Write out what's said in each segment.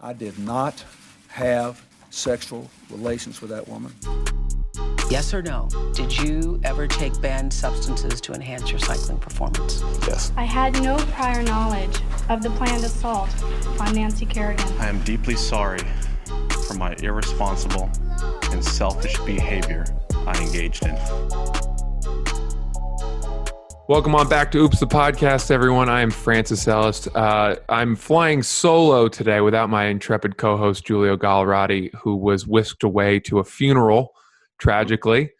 I did not have sexual relations with that woman. Yes or no? Did you ever take banned substances to enhance your cycling performance? Yes. I had no prior knowledge of the planned assault on Nancy Kerrigan. I am deeply sorry for my irresponsible and selfish behavior I engaged in. Welcome on back to Oops, the podcast, everyone. I am Francis Ellis. I'm flying solo today without my intrepid co-host, Giulio, who was whisked away to a funeral, tragically.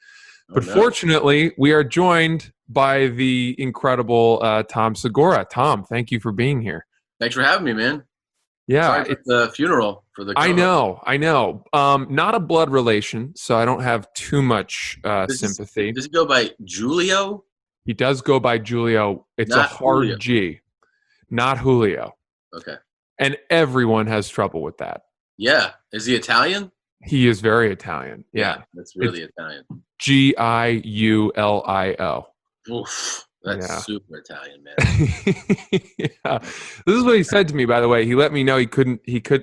But fortunately, we are joined by the incredible Tom Segura. Tom, thank you for being here. Thanks for having me, man. Yeah. Sorry for the funeral for the co-host. I know. Not a blood relation, so I don't have too much sympathy. Does he go by Giulio? He does go by Giulio. It's not a hard Julio. G, not Julio. Okay. And everyone has trouble with that. Yeah. Is he Italian? He is very Italian. Yeah. That's really Italian. Giulio. Oof. That's super Italian, man. Yeah. This is what he said to me, by the way. He let me know he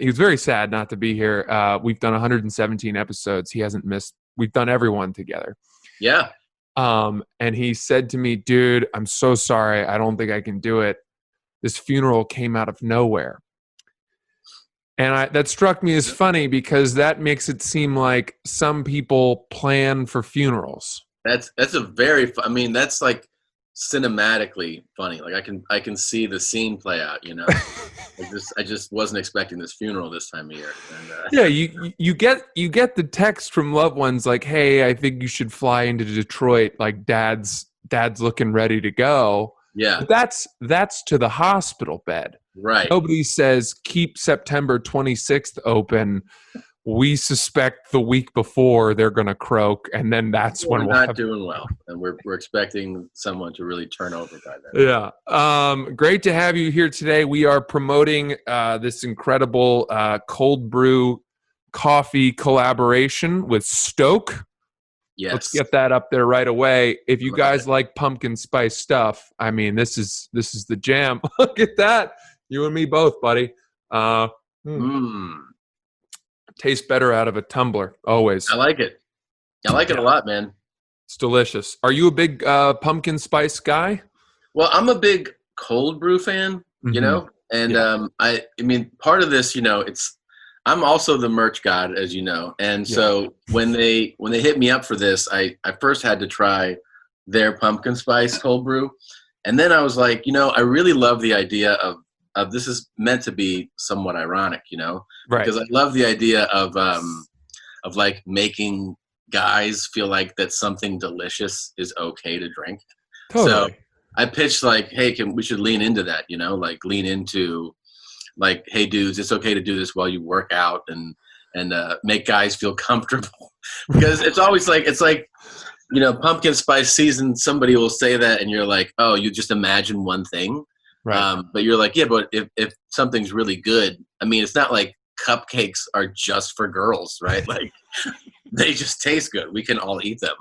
was very sad not to be here. We've done 117 episodes. He hasn't missed. We've done everyone together. Yeah. And he said to me, dude, I'm so sorry. I don't think I can do it. This funeral came out of nowhere. And that struck me as funny because that makes it seem like some people plan for funerals. That's that's like cinematically funny. Like I can see the scene play out, you know. I just wasn't expecting this funeral this time of year. And, yeah, you get the text from loved ones like, "Hey, I think you should fly into Detroit. Like, dad's looking ready to go." Yeah, but that's to the hospital bed. Right. Nobody says keep September 26th open. We suspect the week before they're going to croak, and then that's when we're not doing well, and we're expecting someone to really turn over by then. Yeah, great to have you here today. We are promoting this incredible cold brew coffee collaboration with Stoke. Yes, let's get that up there right away. If you guys like pumpkin spice stuff, I mean, this is the jam. Look at that, you and me both, buddy. Tastes better out of a tumbler, always. I like it. I like it a lot, man. It's delicious. Are you a big pumpkin spice guy? Well, I'm a big cold brew fan, you know? And I mean, part of this, you know, I'm also the merch god, as you know. And so when they hit me up for this, I first had to try their pumpkin spice cold brew. And then I was like, you know, I really love the idea of this is meant to be somewhat ironic, you know, right? Because I love the idea of like making guys feel like that something delicious is okay to drink. Totally. So I pitched like, hey, we should lean into that, you know, like lean into like, hey, dudes, it's okay to do this while you work out and make guys feel comfortable because it's always like you know, pumpkin spice season. Somebody will say that, and you're like, oh, you just imagine one thing. Right. But you're like, yeah, but if something's really good, I mean, it's not like cupcakes are just for girls, right? Like they just taste good. We can all eat them,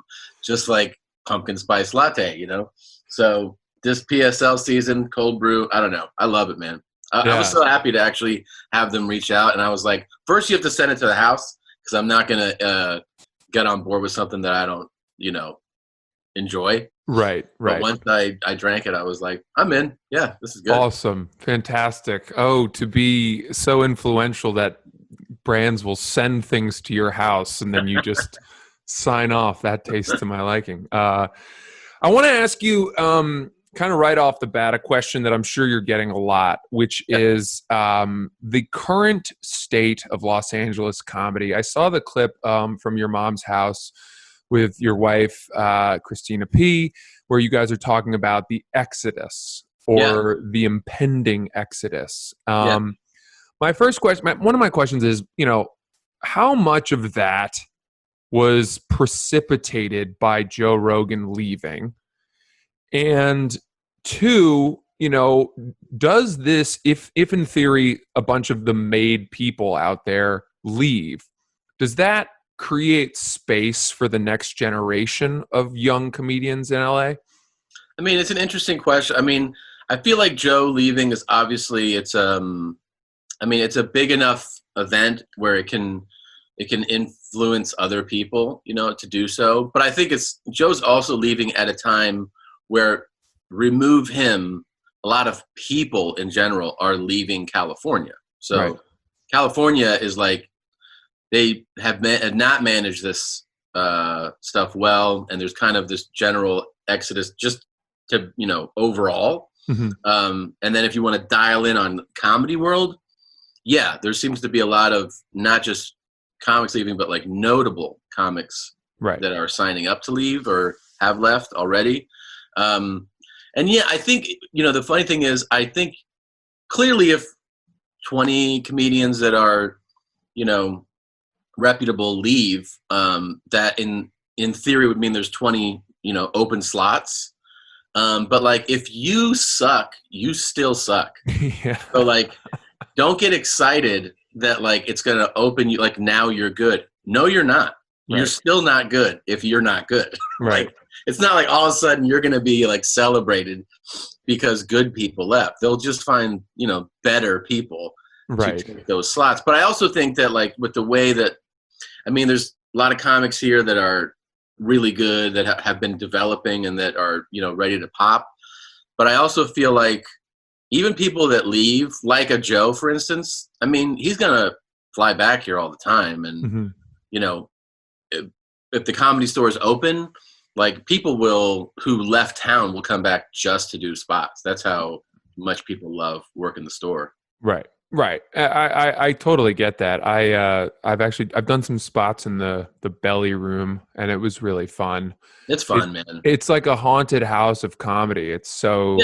just like pumpkin spice latte, you know? So this PSL season, cold brew, I don't know. I love it, man. I was so happy to actually have them reach out. And I was like, first you have to send it to the house because I'm not going to get on board with something that I don't, you know, enjoy. Right. But once I drank it, I was like, I'm in. Yeah, this is good. Awesome. Fantastic. Oh, to be so influential that brands will send things to your house and then you just sign off. That tastes to my liking. I want to ask you kind of right off the bat a question that I'm sure you're getting a lot, which is the current state of Los Angeles comedy. I saw the clip from your mom's house with your wife, Christina P., where you guys are talking about the exodus or the impending exodus. My first question, one of my questions is, you know, how much of that was precipitated by Joe Rogan leaving? And two, you know, does this, if in theory a bunch of the made people out there leave, does that create space for the next generation of young comedians in LA? I mean, it's an interesting question. I mean, I feel like Joe leaving is obviously it's a big enough event where it can influence other people, to do so. But I think Joe's also leaving at a time where, remove him, a lot of people in general are leaving California. So Right. California is like, they have not managed this stuff well, and there's kind of this general exodus just to overall. Mhm. And then if you want to dial in on comedy world, yeah, there seems to be a lot of not just comics leaving, but like notable comics Right. that are signing up to leave or have left already. And yeah, I think, the funny thing is, I think clearly if 20 comedians that are, reputable leave, that in theory would mean there's 20, open slots. But like, if you suck, you still suck. Yeah. So like, don't get excited that like it's going to open you, like now you're good. No, you're not. Right. You're still not good if you're not good. Right. Like, it's not like all of a sudden you're going to be like celebrated because good people left. They'll just find, better people Right. to take those slots. But I also think that like with the way that, there's a lot of comics here that are really good, that have been developing and that are, ready to pop. But I also feel like even people that leave, like a Joe, for instance, he's going to fly back here all the time. And, Mhm. If the Comedy Store is open, like people who left town will come back just to do spots. That's how much people love working the store. Right. Right. I totally get that. I've done some spots in the belly room, and it was really fun. It's fun, man. It's like a haunted house of comedy. It's so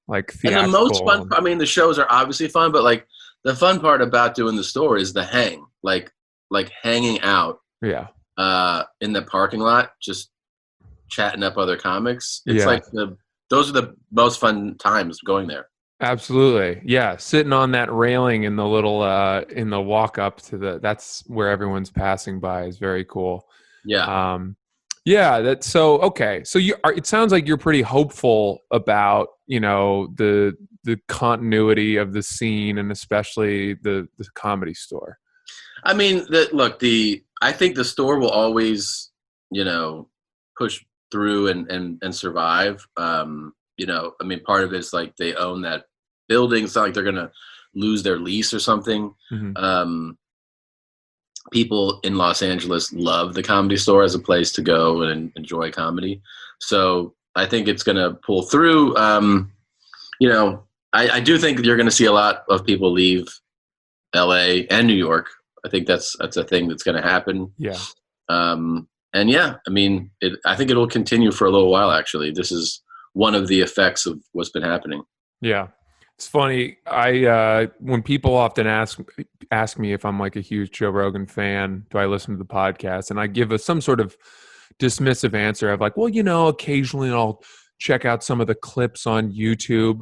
like And the theatrical. most fun, the shows are obviously fun, but like the fun part about doing the store is the hang, like hanging out Yeah. in the parking lot, just chatting up other comics. It's Yeah. like those are the most fun times going there. Absolutely. Yeah. Sitting on that railing in the little in the walk up to that's where everyone's passing by is very cool. Yeah. Yeah, that's so okay. So it sounds like you're pretty hopeful about, the continuity of the scene, and especially the Comedy Store. I think the store will always, push through and survive. Part of it is like they own that building. It's not like they're going to lose their lease or something. Mm-hmm. People in Los Angeles love the Comedy Store as a place to go and enjoy comedy. So I think it's going to pull through. I do think you're going to see a lot of people leave LA and New York. I think that's a thing that's going to happen. Yeah. And yeah, I think it'll continue for a little while, actually. This is one of the effects of what's been happening. Yeah. It's funny. When people often ask me if I'm like a huge Joe Rogan fan, do I listen to the podcast? And I give some sort of dismissive answer of like, well, occasionally I'll check out some of the clips on YouTube.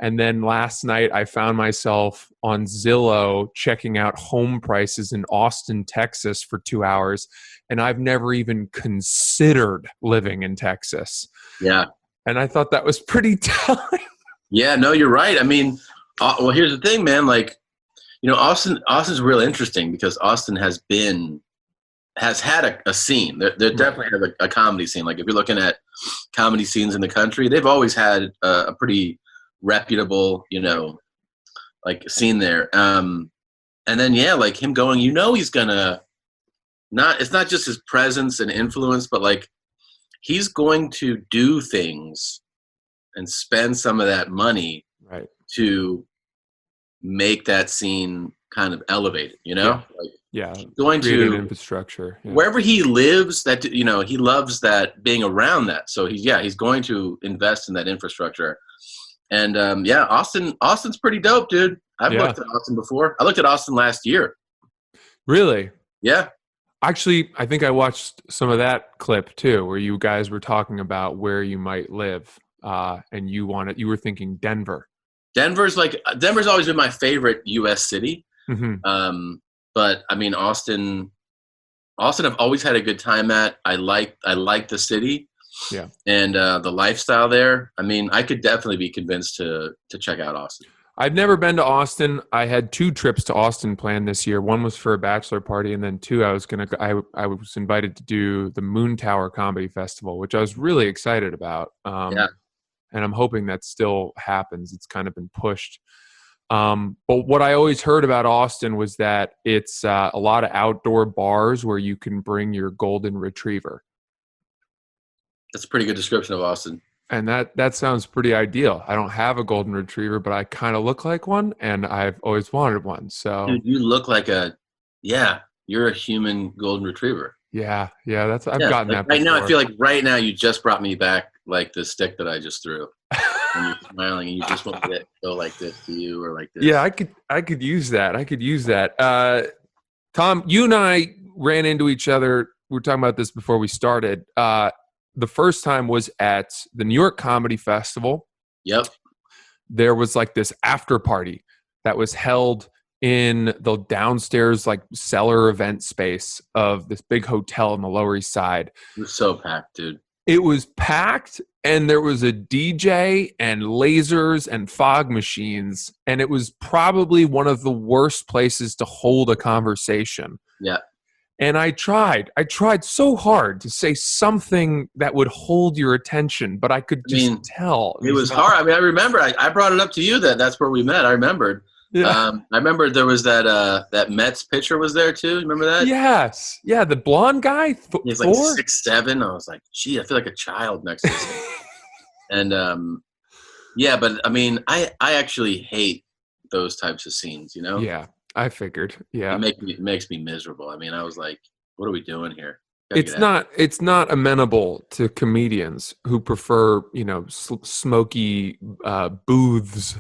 And then last night I found myself on Zillow checking out home prices in Austin, Texas for 2 hours. And I've never even considered living in Texas. Yeah. And I thought that was pretty telling. Yeah, no, you're right. Well, here's the thing, man. Like, Austin's real interesting because Austin has had a scene. They definitely have a comedy scene. Like if you're looking at comedy scenes in the country, they've always had a pretty reputable, like scene there. And then, yeah, like him going, he's gonna it's not just his presence and influence, but like he's going to do things and spend some of that money Right. to make that scene kind of elevated, Yeah. Like, Yeah. going Create to an infrastructure. Yeah. wherever he lives, that he loves that being around that. So he's going to invest in that infrastructure. And Austin's pretty dope, dude. I've looked at Austin before. I looked at Austin last year. Really? Yeah. Actually, I think I watched some of that clip too, where you guys were talking about where you might live, and you were thinking Denver. Denver's always been my favorite U.S. city. Mm-hmm. But Austin, I've always had a good time at. I like the city. Yeah. And the lifestyle there. I could definitely be convinced to check out Austin. I've never been to Austin. I had 2 trips to Austin planned this year. One was for a bachelor party, and then 2, I was invited to do the Moon Tower Comedy Festival, which I was really excited about. Yeah. And I'm hoping that still happens. It's kind of been pushed. But what I always heard about Austin was that it's a lot of outdoor bars where you can bring your golden retriever. That's a pretty good description of Austin. And that sounds pretty ideal. I don't have a golden retriever, but I kind of look like one, and I've always wanted one. So, Dude, you look like you're a human golden retriever. yeah, I've gotten that right now. I before. feel like right now you just brought me back like the stick that I just threw. And you're smiling, and you just want me to go like this to you or like this. Yeah, I could use that. Tom, you and I ran into each other. We were talking about this before we started. The first time was at the New York Comedy Festival. Yep. There was like this after party that was held in the downstairs like cellar event space of this big hotel on the Lower East Side. It was so packed, dude. It was packed, and there was a DJ and lasers and fog machines, and it was probably one of the worst places to hold a conversation. Yeah. And I tried so hard to say something that would hold your attention, but I could just tell. It was hard. I mean, I remember I brought it up to you that's where we met. I remembered. Yeah. I remember there was that Mets pitcher was there too. Remember that? Yes. Yeah, the blonde guy. He's like 6'7". I was like, gee, I feel like a child next to him. And yeah, but I mean, I actually hate those types of scenes, you know? Yeah, I figured. Yeah. It makes me miserable. I mean, I was like, what are we doing here? It's not amenable to comedians who prefer, smoky booths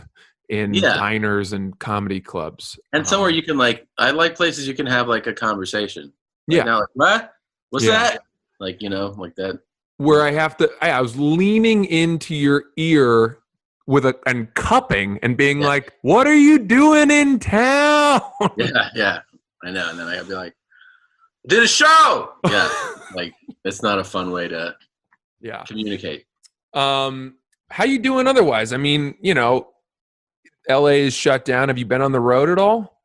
in diners and comedy clubs. And somewhere you can I like places you can have like a conversation. Like Yeah. now, like, what? What's that? Like, like that. Where I was leaning into your ear and cupping and being like, what are you doing in town? Yeah. I know. And then I'd be like, did a show. Yeah. Like, it's not a fun way to communicate. How you doing otherwise? I mean, LA is shut down. Have you been on the road at all?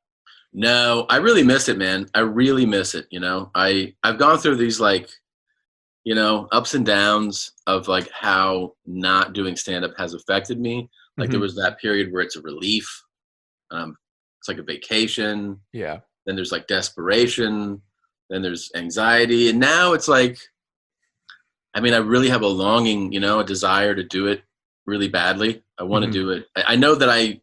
No, I really miss it, man. I really miss it. I've gone through these ups and downs of like how not doing stand-up has affected me. Like there was that period where it's a relief. It's like a vacation. Yeah. Then there's like desperation. Then there's anxiety. And now it's like, I mean, I really have a longing, a desire to do it really badly. I want to do it. I know that I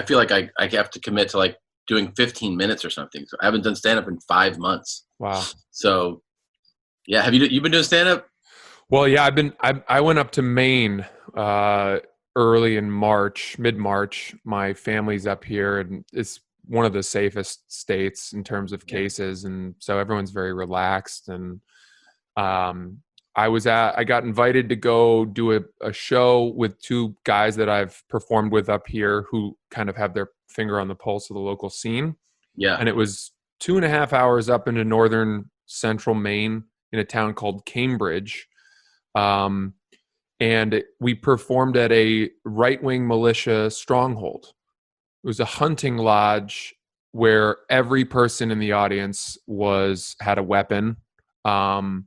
feel like I have to commit to like doing 15 minutes or something. So I haven't done stand-up in 5 months. Wow. So yeah. Have you been doing stand-up? Well, yeah, I went up to Maine early in mid-March. My family's up here, and it's one of the safest states in terms of cases, and so everyone's very relaxed. And I got invited to go do a show with 2 guys that I've performed with up here who kind of have their finger on the pulse of the local scene. Yeah. And it was 2.5 hours up into northern central Maine in a town called Cambridge. And we performed at a right-wing militia stronghold. It was a hunting lodge where every person in the audience had a weapon. And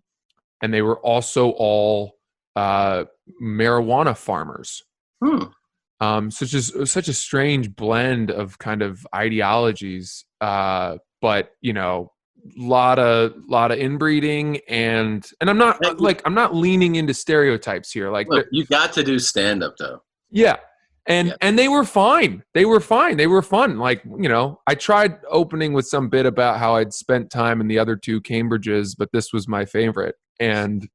they were also all marijuana farmers. Such a strange blend of kind of ideologies, but lot of inbreeding and I'm not leaning into stereotypes here. Like, look, you got to do stand up though. Yeah. And they were fine. They were fun. Like, I tried opening with some bit about how I'd spent time in the other 2 Cambridges, but this was my favorite. And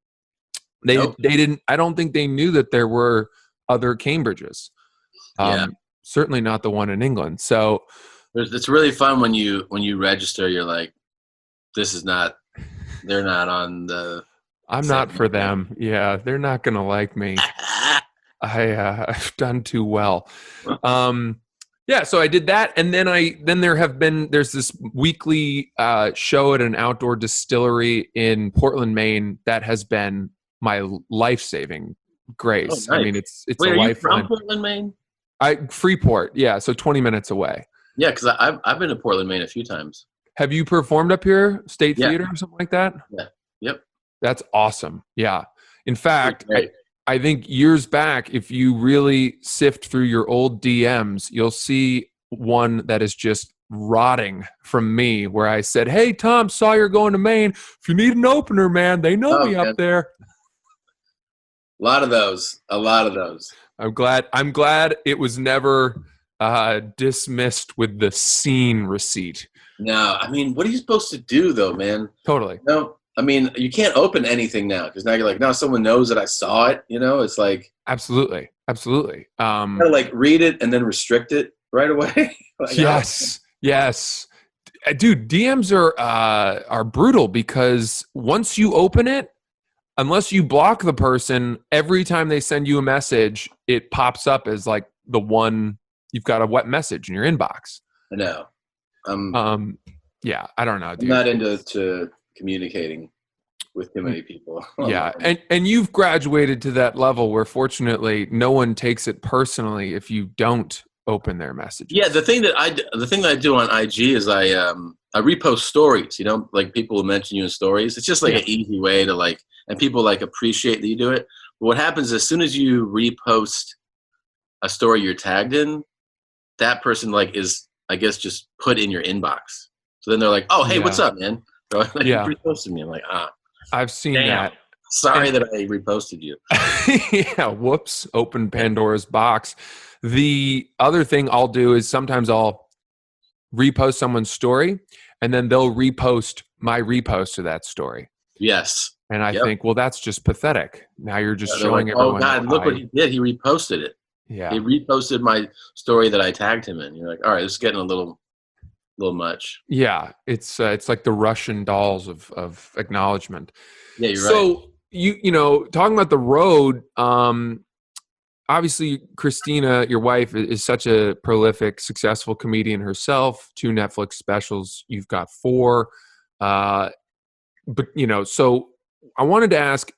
they didn't, I don't think they knew that there were other Cambridges. Certainly not the one in England. So it's really fun when you register, you're like, they're not on the. I'm not for them. Yeah. They're not going to like me. I've done too well. Yeah, so I did that, and then there's this weekly show at an outdoor distillery in Portland, Maine that has been my life-saving grace. Oh, nice. I mean, it's Wait, a are you lifeline. from Portland, Maine? Freeport, yeah, so 20 minutes away. Yeah, because I've been to Portland, Maine a few times. Have you performed up here, State Yeah. Theater or something like that? Yeah. Yep. That's awesome. Yeah. In fact, Great. I think years back, if you really sift through your old DMs, you'll see one that is just rotting from me where I said, "Hey, Tom, saw you're going to Maine. If you need an opener, man, they know me man. up there." A lot of those. I'm glad it was never dismissed with the scene receipt. No, I mean, what are you supposed to do though, man? Totally. No, I mean, you can't open anything now because now you're like, now someone knows that I saw it. It's like Absolutely. you gotta like read it and then restrict it right away. Like, Yes. Dude, DMs are brutal because once you open it, unless you block the person, every time they send you a message, it pops up as like the one you've got a wet message in your inbox. I know. Yeah, I don't know, I'm dude. not into communicating with too many people. Yeah, and you've graduated to that level where fortunately no one takes it personally if you don't open their messages. Yeah, the thing that I do on IG is I repost stories. Like people will mention you in stories. It's just like an easy way to like, and people like appreciate that you do it. But what happens as soon as you repost a story you're tagged in, that person like is, I guess, just put in your inbox. So then they're like, "Oh, hey, what's up, man?" They're like, "You reposted me." I'm like, I've seen damn. that. Sorry that I reposted you. Yeah, whoops, open Pandora's box. The other thing I'll do is sometimes I'll repost someone's story and then they'll repost my repost to that story. Yes. And I think, well, that's just pathetic. Now you're just showing like, everyone. Oh God, look what he did. He reposted it. Yeah. He reposted my story that I tagged him in. You're like, all right, this is getting a little much. Yeah. It's like the Russian dolls of acknowledgement. Yeah, you're right. So you know, talking about the road, obviously Christina, your wife, is such a prolific, successful comedian herself. 2 Netflix specials. You've got 4. But so I wanted to ask,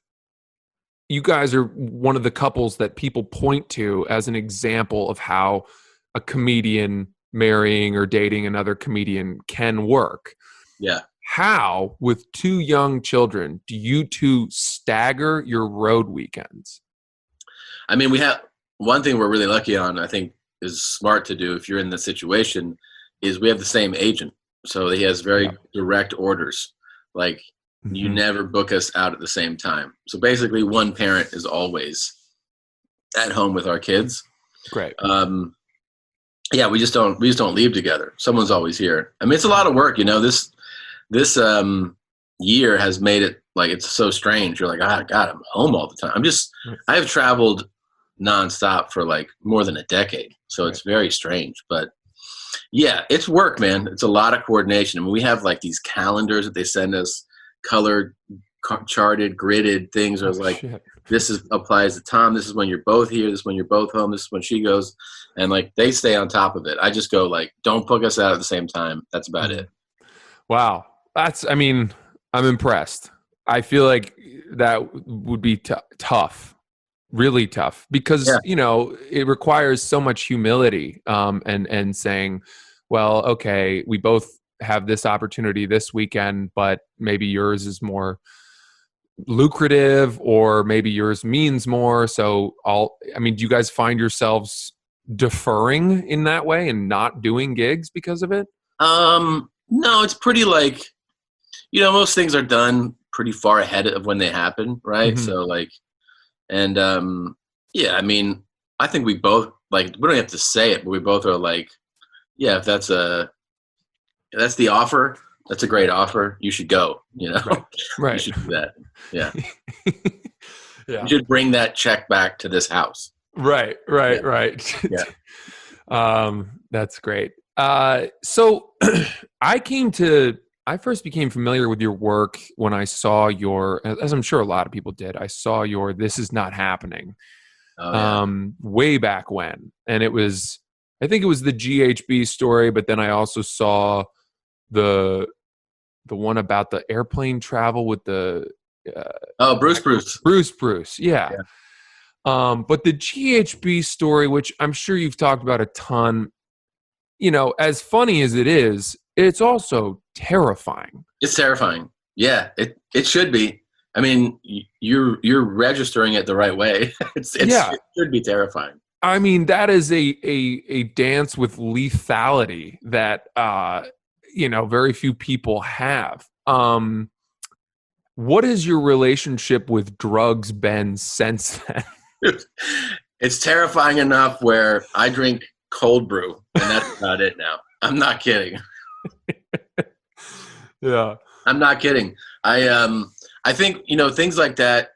you guys are one of the couples that people point to as an example of how a comedian marrying or dating another comedian can work. Yeah. How, with 2 young children, do you 2 stagger your road weekends? I mean, we have one thing we're really lucky on, I think is smart to do if you're in the situation, is we have the same agent. So he has very direct orders. Like, you never book us out at the same time. So basically one parent is always at home with our kids. Great. Yeah, we just don't leave together. Someone's always here. I mean, it's a lot of work, this year has made it like, it's so strange. You're like, God, I'm home all the time. I have traveled nonstop for like more than a decade. So it's very strange, but yeah, it's work, man. It's a lot of coordination. I mean, we have like these calendars that they send us, colored, charted, gridded things. I was like, this applies to Tom. This is when you're both here. This is when you're both home. This is when she goes. And like, they stay on top of it. I just go like, don't book us out at the same time. That's about it. Wow. I'm impressed. I feel like that would be tough, really tough, because, it requires so much humility, and saying, well, okay, we both have this opportunity this weekend, but maybe yours is more lucrative or maybe yours means more. So do you guys find yourselves deferring in that way and not doing gigs because of it? No, it's pretty like, most things are done pretty far ahead of when they happen. Right. Mm-hmm. So like, and, yeah, I mean, I think we both like, we don't have to say it, but we both are like, yeah, if that's the offer, that's a great offer. You should go, Right. You should do that. Yeah. Yeah. You should bring that check back to this house. Right. Yeah. That's great. So I first became familiar with your work when I saw as I'm sure a lot of people did, I saw your This Is Not Happening, way back when. And I think it was the GHB story, but then I also saw the one about the airplane travel with the Bruce. Bruce. Yeah. But the GHB story, which I'm sure you've talked about a ton, you know, as funny as it is, it's also terrifying. It's terrifying. Yeah, it should be. I mean, you're registering it the right way. Yeah. It should be terrifying. I mean, that is a dance with lethality that you know, very few people have. What is your relationship with drugs been since then? It's terrifying enough where I drink cold brew, and that's about it now. I'm not kidding. Yeah. I'm not kidding. I think, you know, things like that,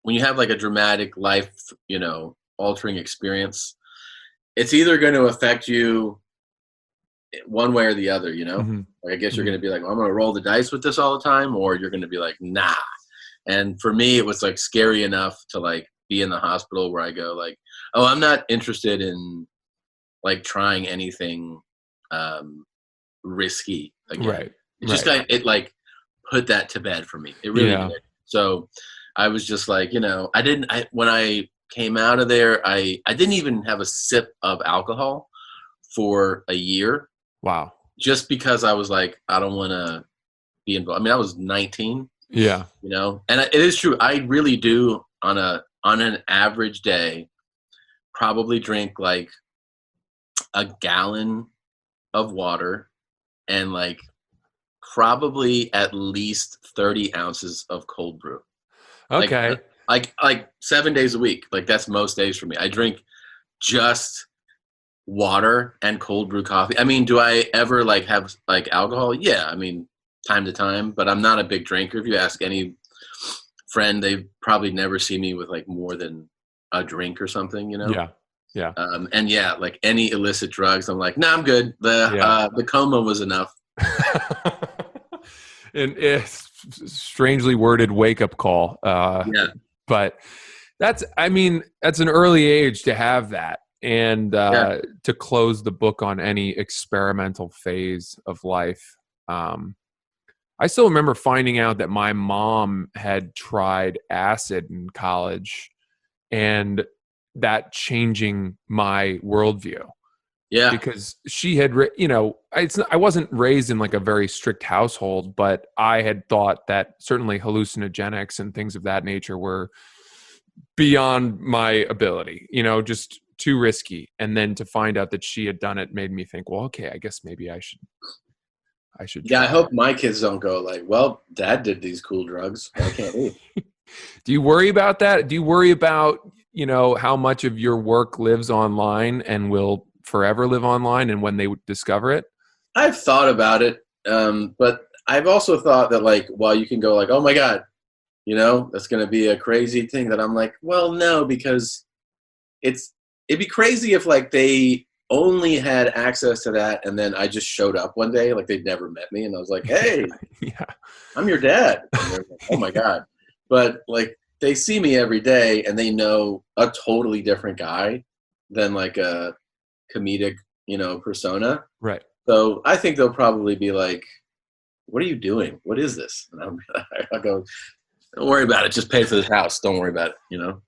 when you have like a dramatic life, you know, altering experience, it's either going to affect you one way or the other, you know? Mm-hmm. Like, I guess you're going to be like, well, I'm going to roll the dice with this all the time, or you're going to be like, nah. And for me, it was like scary enough to like be in the hospital where I go like, oh, I'm not interested in like trying anything risky again. Right. It just it like put that to bed for me. It really did. So I was just like, you know, when I came out of there, I didn't even have a sip of alcohol for a year. Wow. Just because I was like, I don't want to be involved. I mean, I was 19. Yeah. You know, and it is true. I really do on an average day, probably drink like a gallon of water and like probably at least 30 ounces of cold brew. Okay. Like 7 days a week. Like that's most days for me. I drink just water and cold brew coffee. I mean, do I ever like have like alcohol? Yeah. I mean, time to time, but I'm not a big drinker. If you ask any friend, they probably never see me with like more than a drink or something, you know? Yeah. Yeah. And yeah, like any illicit drugs, I'm like, nah, I'm good. The coma was enough. And it's strangely worded wake-up call. Yeah. But that's an early age to have that. And to close the book on any experimental phase of life. I still remember finding out that my mom had tried acid in college and that changing my worldview. Yeah. Because she had, you know, I wasn't raised in like a very strict household, but I had thought that certainly hallucinogenics and things of that nature were beyond my ability, you know, just too risky. And then to find out that she had done it made me think, well, okay, I guess maybe I should. Yeah, I hope my kids don't go like, well, dad did these cool drugs. Why can't we? Do you worry about that? Do you worry about, you know, how much of your work lives online and will forever live online and when they discover it? I've thought about it. But I've also thought that like, while you can go like, oh my God, you know, that's going to be a crazy thing, that I'm like, well, no, because it'd be crazy if like they only had access to that and then I just showed up one day like they'd never met me and I was like, hey, Yeah. I'm your dad. And they're like, oh my God. But like they see me every day and they know a totally different guy than like a comedic, you know, persona. Right. So I think they'll probably be like, what are you doing? What is this? And I'll go, don't worry about it. Just pay for this house. Don't worry about it, you know?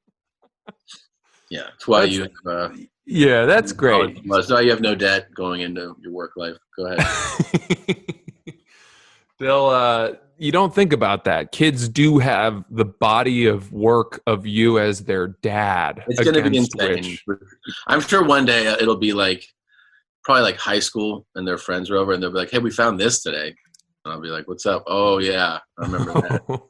Yeah. That's why you have, yeah, that's great. That's why you have no debt going into your work life. Go ahead. You don't think about that. Kids do have the body of work of you as their dad. It's going to be insane. I'm sure one day it'll be like, probably like high school and their friends are over and they'll be like, hey, we found this today. And I'll be like, what's up? Oh yeah, I remember that. I'll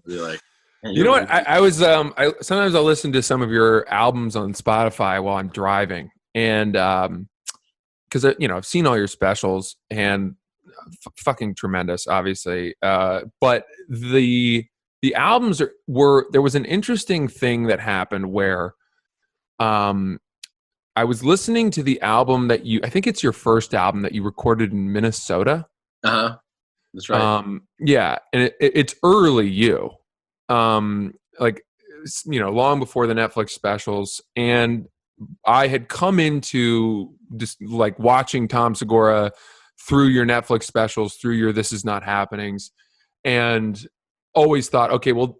be like, hey, you know what? I was sometimes I'll listen to some of your albums on Spotify while I'm driving, and because you know I've seen all your specials and fucking tremendous, obviously. But the albums there was an interesting thing that happened where I was listening to the album that I think it's your first album that you recorded in Minnesota. Uh-huh. That's right. Yeah, and it's early you. Like, you know, long before the Netflix specials. And I had come into just like watching Tom Segura through your Netflix specials, through your This Is Not Happenings, and always thought, okay, well,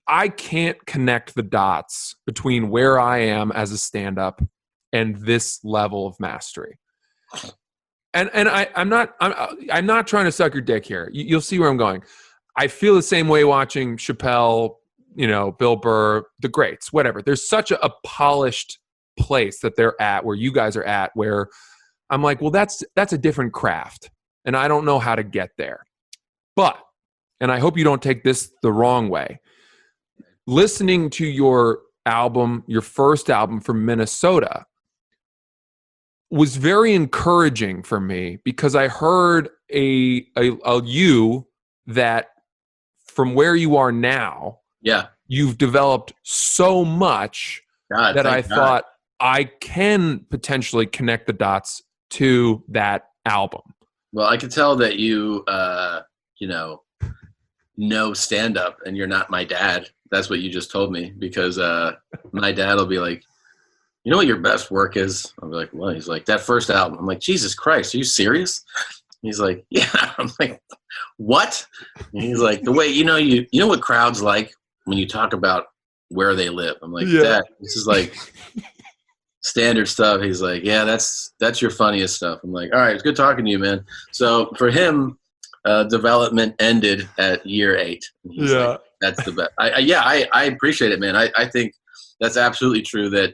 I can't connect the dots between where I am as a stand-up and this level of mastery. And I'm not trying to suck your dick here. You'll see where I'm going. I feel the same way watching Chappelle, Bill Burr, the greats, whatever. There's such a polished place that they're at, where you guys are at, where I'm like, well, that's a different craft, and I don't know how to get there. But, and I hope you don't take this the wrong way, listening to your album, your first album from Minnesota, was very encouraging for me, because I heard a you that from where you are now, you've developed so much that I thought I can potentially connect the dots to that album. Well, I can tell that you, know stand-up, and you're not my dad. That's what you just told me, because my dad will be like, you know what your best work is? I'll be like, well, he's like, that first album. I'm like, Jesus Christ, are you serious? He's like, yeah. I'm like, what? And he's like, the way, you know what crowds like when you talk about where they live. I'm like, Dad, this is like standard stuff. He's like, yeah, that's your funniest stuff. I'm like, all right, it's good talking to you, man. So for him, development ended at year 8. He's like, that's the best. I appreciate it, man. I think that's absolutely true. That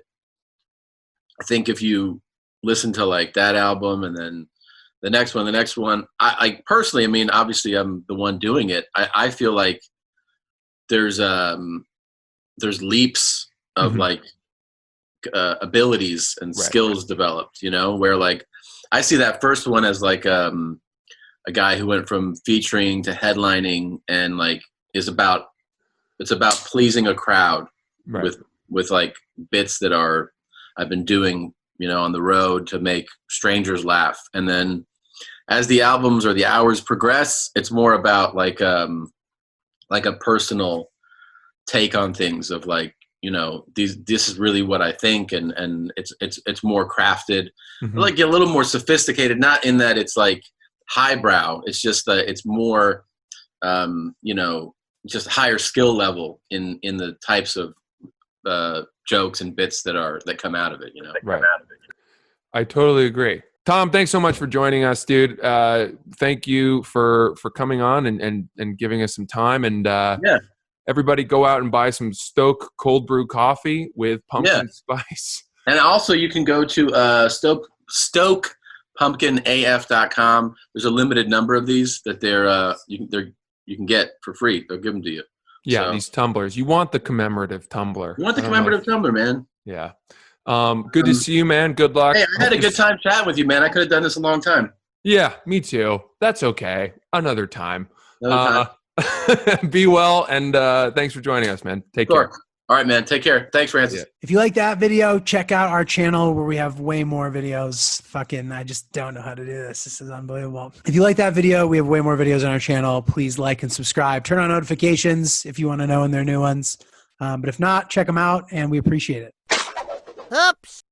I think if you listen to like that album and then the next one, I personally, I mean, obviously I'm the one doing it. I feel like there's leaps of like abilities and skills developed, where like I see that first one as like a guy who went from featuring to headlining, and like it's about pleasing a crowd with like bits that I've been doing, on the road to make strangers laugh. And then as the albums or the hours progress, it's more about like a personal take on things of like, this is really what I think. And it's more crafted, like a little more sophisticated, not in that it's like highbrow. It's just it's more, just higher skill level in the types of jokes and bits that come out of it, Right. I totally agree. Tom, thanks so much for joining us, dude. Thank you for coming on and giving us some time. And everybody go out and buy some Stoke cold brew coffee with pumpkin spice. And also you can go to StokePumpkinAF.com. There's a limited number of these that you can get for free. They'll give them to you. Yeah, so, these tumblers. You want the commemorative tumbler. You want the commemorative tumbler, man. Yeah. Good to see you, man. Good luck. Hey, I had a good time chatting with you, man. I could have done this a long time. Yeah, me too. That's okay. Another time. Be well, and thanks for joining us, man. Take care. All right, man. Take care. Thanks, Francis. If you like that video, check out our channel where we have way more videos. I just don't know how to do this. This is unbelievable. If you like that video, we have way more videos on our channel. Please like and subscribe. Turn on notifications if you want to know when there are new ones. But if not, check them out, and we appreciate it. Oops.